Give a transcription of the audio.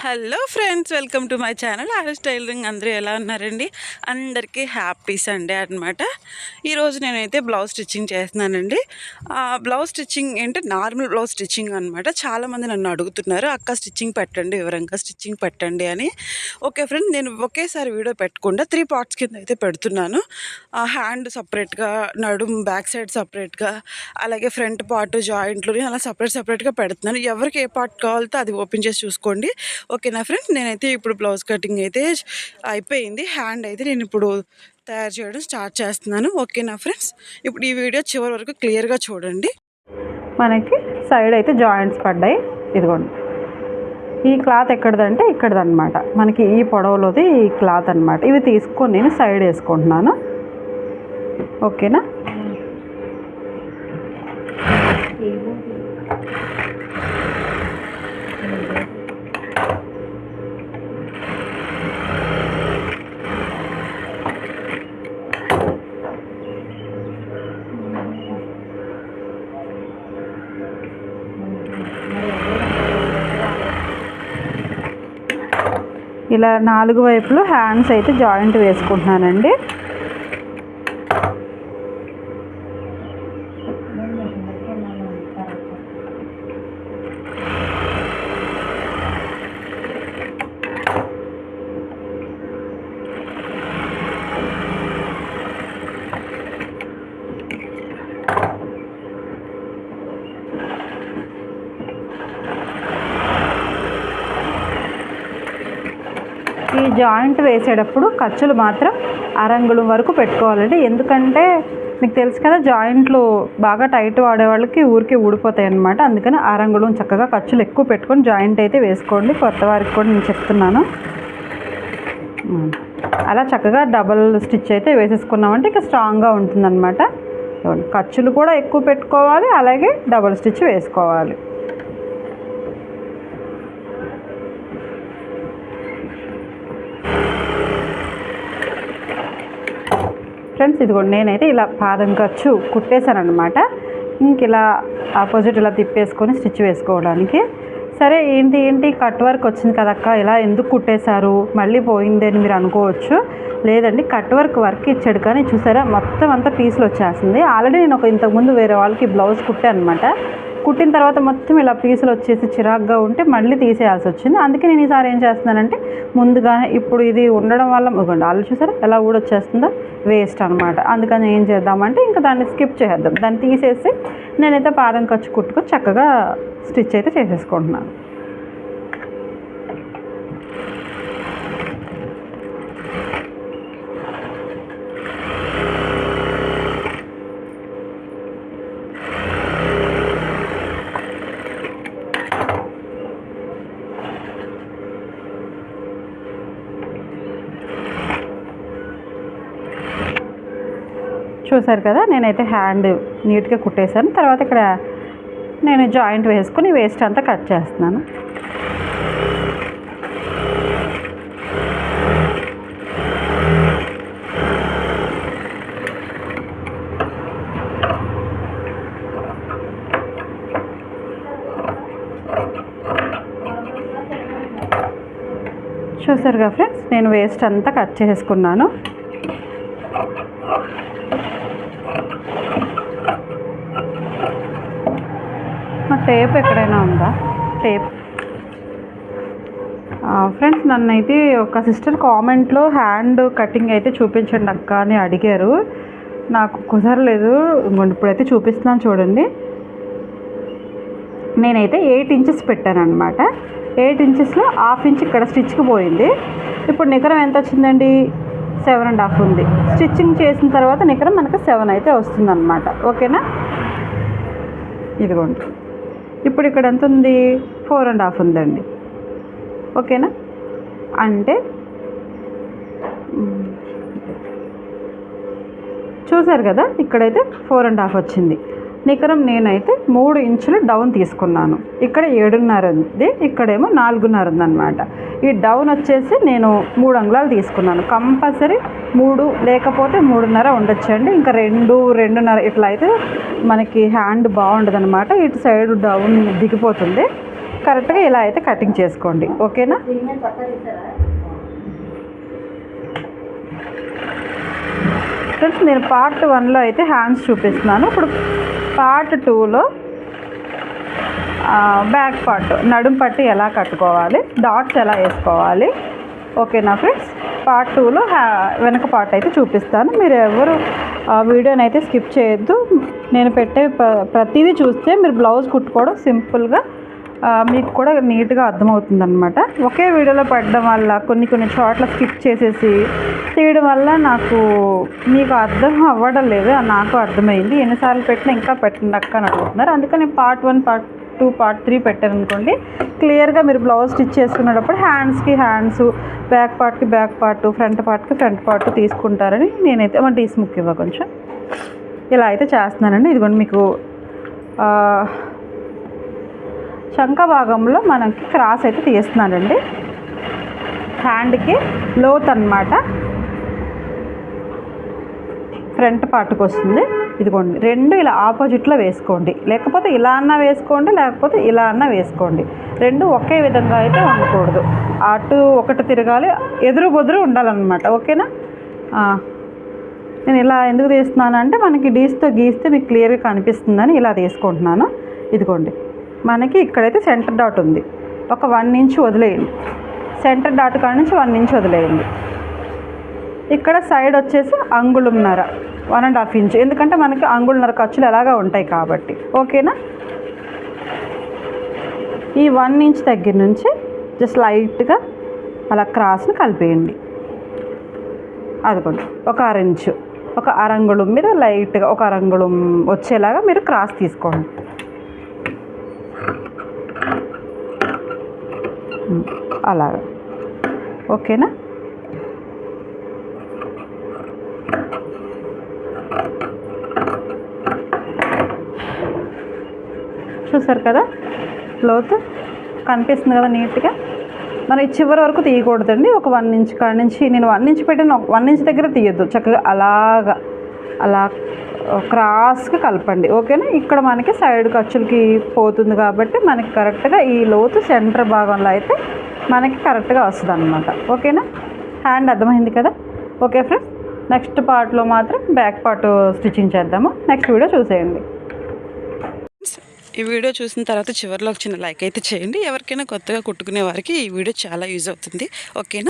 Hello friends, welcome to my channel RS tailoring. అందరూ ఎలా ఉన్నారండి? అందరికీ హ్యాపీ సండే అనమాట. ఈరోజు నేనైతే బ్లౌజ్ స్టిచ్చింగ్ చేస్తున్నానండి. బ్లౌజ్ స్టిచ్చింగ్ అంటే నార్మల్ బ్లౌజ్ స్టిచ్చింగ్ అనమాట. చాలామంది నన్ను అడుగుతున్నారు, అక్క స్టిచ్చింగ్ పెట్టండి, వివరంగా స్టిచ్చింగ్ పెట్టండి అని. ఓకే ఫ్రెండ్, నేను ఒకేసారి వీడియో పెట్టకుండా 3 పార్ట్స్ కింద అయితే పెడుతున్నాను. హ్యాండ్ సపరేట్గా, నడుము బ్యాక్ సైడ్ సపరేట్గా, అలాగే ఫ్రంట్ పార్ట్ జాయింట్లు అలా సపరేట్గా పెడుతున్నాను. ఎవరికి ఏ పార్ట్ కావాలో అది ఓపెన్ చేసి చూసుకోండి. ఓకేనా ఫ్రెండ్స్, నేనైతే ఇప్పుడు బ్లౌజ్ కటింగ్ అయితే అయిపోయింది. హ్యాండ్ అయితే నేను ఇప్పుడు తయారు చేయడం స్టార్ట్ చేస్తున్నాను. ఓకేనా ఫ్రెండ్స్, ఇప్పుడు ఈ వీడియో చివరి వరకు క్లియర్గా చూడండి. మనకి సైడ్ అయితే జాయింట్స్ పడ్డాయి. ఇదిగోండి, ఈ క్లాత్ ఎక్కడిదంటే ఇక్కడదన్నమాట. మనకి ఈ పొడవులోది ఈ క్లాత్ అనమాట. ఇవి తీసుకొని నేను సైడ్ వేసుకుంటున్నాను. ఓకేనా? ఇలా 4 వైపులు హ్యాండ్స్ అయితే జాయింట్ వేసుకుంటున్నానండి. ఈ జాయింట్ వేసేటప్పుడు ఖర్చులు మాత్రం అరంగుళం వరకు పెట్టుకోవాలండి. ఎందుకంటే మీకు తెలుసు కదా, జాయింట్లు బాగా టైట్ వాడేవాళ్ళకి ఊరికి ఊడిపోతాయి అన్నమాట. అందుకని అరంగుళం చక్కగా ఖర్చులు ఎక్కువ పెట్టుకొని జాయింట్ అయితే వేసుకోండి. కొత్త వారికి కూడా నేను చెప్తున్నాను. అలా చక్కగా డబల్ స్టిచ్ అయితే వేసేసుకున్నామంటే ఇక స్ట్రాంగ్గా ఉంటుందన్నమాట. ఖర్చులు కూడా ఎక్కువ పెట్టుకోవాలి, అలాగే డబల్ స్టిచ్ వేసుకోవాలి. ఫ్రెండ్స్, ఇదిగోండి, నేనైతే ఇలా పాదం ఖర్చు కుట్టేశాను అనమాట. ఇంక ఇలా ఆపోజిట్ ఇలా తిప్పేసుకొని స్టిచ్ వేసుకోవడానికి. సరే, ఏంటి కట్ వర్క్ వచ్చింది కదక్క, ఇలా ఎందుకు కుట్టేశారు, మళ్ళీ పోయింది అని మీరు అనుకోవచ్చు. లేదండి, కట్ వర్క్ ఇచ్చాడు, కానీ చూసారా మొత్తం అంతా పీసులు వచ్చేస్తుంది. ఆల్రెడీ నేను ఇంతకుముందు వేరే వాళ్ళకి బ్లౌజ్ కుట్టాను అనమాట. కుట్టిన తర్వాత మొత్తం ఇలా పీసులు వచ్చేసి చిరాగ్గా ఉంటే మళ్ళీ తీసేయాల్సి వచ్చింది. అందుకే నేను ఈసారి ఏం చేస్తున్నానంటే ముందుగానే ఇప్పుడు ఇది ఉండడం వల్ల వాళ్ళు చూసారా ఎలా ఊడొచ్చేస్తుందో, వేస్ట్ అనమాట. అందుకని ఏం చేద్దామంటే ఇంకా దాన్ని స్కిప్ చేద్దాం. దాన్ని తీసేసి నేనైతే పాదం ఖర్చు కుట్టుకొని చక్కగా స్టిచ్ అయితే చేసేసుకుంటున్నాను. చూసారు కదా, నేనైతే హ్యాండ్ నీట్గా కుట్టేశాను. తర్వాత ఇక్కడ నేను జాయింట్ వేసుకొని వేస్ట్ అంతా కట్ చేస్తున్నాను. చూసారుగా ఫ్రెండ్స్, నేను వేస్ట్ అంతా కట్ చేసుకున్నాను. టేప్ ఎక్కడైనా ఉందా? టేప్. ఫ్రెండ్స్, నన్నైతే ఒక సిస్టర్ కామెంట్లో హ్యాండ్ కటింగ్ అయితే చూపించండి అక్క అని అడిగారు. నాకు కుదరలేదు. ఇప్పుడైతే చూపిస్తున్నాను చూడండి. నేనైతే 8 ఇంచెస్ పెట్టాను అనమాట. 8 ఇంచెస్లో 1/2 ఇంచ్ ఇక్కడ స్టిచ్కి పోయింది. ఇప్పుడు నికరం ఎంత వచ్చిందండి? 7.5 ఉంది. స్టిచ్చింగ్ చేసిన తర్వాత నికరం మనకు 7 అయితే వస్తుందన్నమాట. ఓకేనా? ఇదిగోండి, ఇప్పుడు ఇక్కడ ఎంత ఉంది? 4.5 ఉందండి. ఓకేనా? అంటే చూసారు కదా, ఇక్కడైతే 4.5 వచ్చింది. నికరం నేనైతే 3 ఇంచులు డౌన్ తీసుకున్నాను. ఇక్కడ 7.5 ఉంది, ఇక్కడేమో 4.5 ఉందన్నమాట. ఈ డౌన్ వచ్చేసి నేను 3 అంగుళాలు తీసుకున్నాను. కంపల్సరీ 3 లేకపోతే 3.5 ఉండొచ్చండి. ఇంకా 2.5 ఇట్లా అయితే మనకి హ్యాండ్ బాగుండదు అనమాట. ఇటు సైడ్ డౌన్ దిగిపోతుంది. కరెక్ట్గా ఇలా అయితే కటింగ్ చేసుకోండి. ఓకేనా? ఫ్రెండ్స్, నేను పార్ట్ 1లో అయితే హ్యాండ్స్ చూపిస్తున్నాను. ఇప్పుడు పార్ట్ 2లో బ్యాక్ పార్ట్ నడుం పట్టి ఎలా కట్టుకోవాలి, డాట్స్ ఎలా వేసుకోవాలి. ఓకేనా ఫ్రెండ్స్? పార్ట్ 2లో వెనక పార్ట్ అయితే చూపిస్తాను. మీరు ఎవరు వీడియోని అయితే స్కిప్ చేయొద్దు. నేను పెట్టే ప్రతిదీ చూస్తే మీరు బ్లౌజ్ కుట్టుకోవడం సింపుల్గా మీకు కూడా నీట్గా అర్థమవుతుంది అనమాట. ఒకే వీడియోలో పెట్టడం వల్ల కొన్ని చోట్ల స్కిప్ చేసేసి తీయడం వల్ల మీకు అర్థం అవ్వడం లేదు. నాకు అర్థమైంది. ఎన్నిసార్లు పెట్టినా ఇంకా పెట్టండక్క అని అడుగుతున్నారు. అందుకని పార్ట్ 1, పార్ట్ 2, పార్ట్ 3 పెట్టాను అనుకోండి. క్లియర్గా మీరు బ్లౌజ్ స్టిచ్ చేసుకునేటప్పుడు హ్యాండ్స్కి హ్యాండ్స్, బ్యాక్ పార్ట్కి బ్యాక్ పార్ట్, ఫ్రంట్ పార్ట్కి ఫ్రంట్ పార్ట్ తీసుకుంటారని నేనైతే డీస్ ముక్ ఇవ్వ కొంచెం ఇలా అయితే చేస్తున్నానండి. ఇదిగోండి మీకు చంక భాగంలో మనకి క్రాస్ అయితే తీస్తున్నానండి. హ్యాండ్కి లోత్ అన్నమాట ఫ్రంట్ పార్ట్కి వస్తుంది. ఇదిగోండి, రెండు ఇలా ఆపోజిట్లో వేసుకోండి. లేకపోతే ఇలా అన్నా వేసుకోండి, లేకపోతే ఇలా అన్నా వేసుకోండి. రెండు ఒకే విధంగా అయితే ఉండకూడదు. అటు ఒకటి తిరగాలి, ఎదురు బొదురు ఉండాలన్నమాట. ఓకేనా? నేను ఇలా ఎందుకు తీస్తున్నాను అంటే మనకి డీస్తో గీస్తే మీకు క్లియర్గా కనిపిస్తుందని ఇలా తీసుకుంటున్నాను. ఇదిగోండి, మనకి ఇక్కడైతే సెంటర్ డాట్ ఉంది. ఒక 1 ఇంచ్ వదిలేయండి. సెంటర్ డాట్ కాడ నుంచి 1 ఇంచ్ వదిలేయండి. ఇక్కడ సైడ్ వచ్చేసి అంగుళంన్నర, 1.5 ఇంచ్. ఎందుకంటే మనకి అంగుళంన్నర ఖర్చులు ఎలాగా ఉంటాయి కాబట్టి. ఓకేనా? ఈ 1 ఇంచ్ దగ్గర నుంచి జస్ట్ లైట్గా అలా క్రాస్ని కలిపేయండి. అదిగోండి, ఒక 1/2 ఇంచు, ఒక అరంగుళం మీద లైట్గా ఒక అరంగుళం వచ్చేలాగా మీరు క్రాస్ తీసుకోండి. అలాగా. ఓకేనా? చూసారు కదా, లోతు కనిపిస్తుంది కదా నీట్గా. మనం ఈ చివరి వరకు తీయకూడదండి. ఒక 1 ఇంచ్ కాడ నుంచి నేను 1 ఇంచ్ పెట్టిన 1 ఇంచ్ దగ్గర తీయొద్దు. చక్కగా అలా క్రాస్గా కలపండి. ఓకేనా? ఇక్కడ మనకి సైడ్ ఖర్చులకి పోతుంది కాబట్టి మనకి కరెక్ట్గా ఈ లోతు సెంటర్ భాగంలో అయితే మనకి కరెక్ట్గా వస్తుంది అన్నమాట. ఓకేనా? హ్యాండ్ అర్థమైంది కదా? ఓకే ఫ్రెండ్స్, నెక్స్ట్ పార్ట్లో మాత్రం బ్యాక్ పార్ట్ స్టిచ్చింగ్ చేద్దాము. నెక్స్ట్ వీడియో చూసేయండి. ఈ వీడియో చూసిన తర్వాత చివరిలో ఒక చిన్న లైక్ అయితే చేయండి. ఎవరికైనా కొత్తగా కుట్టుకునే వారికి ఈ వీడియో చాలా యూజ్ అవుతుంది. ఓకేనా?